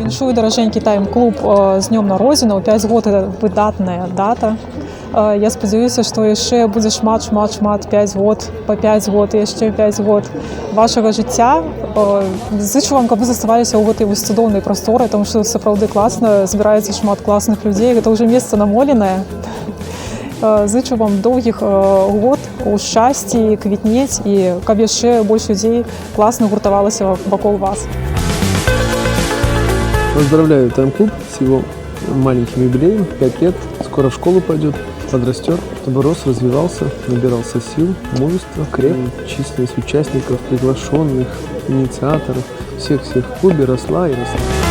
Віншую, дороженький тайм-клуб з днем народзення. 5 років – це видатна дата. Я сподіваюся, що ще буде шмат 5 років, по 5 років, і ще 5 років вашого життя. Зичу вам, аби заставалися у цій цудовній просторі, тому що це, правда, класно, збирається шмат класних людей. Це вже місце намолене. Зичу вам довгих год у щасті, квітніть, і щоб ще більше людей класно гуртувалося вокруг вас. Поздравляю тайм-клуб с его маленьким юбилеем, 5 лет, скоро в школу пойдет, подрастет, чтобы рос, развивался, набирался сил, мужества, численность участников, приглашенных, инициаторов, всех в клубе росла и росла.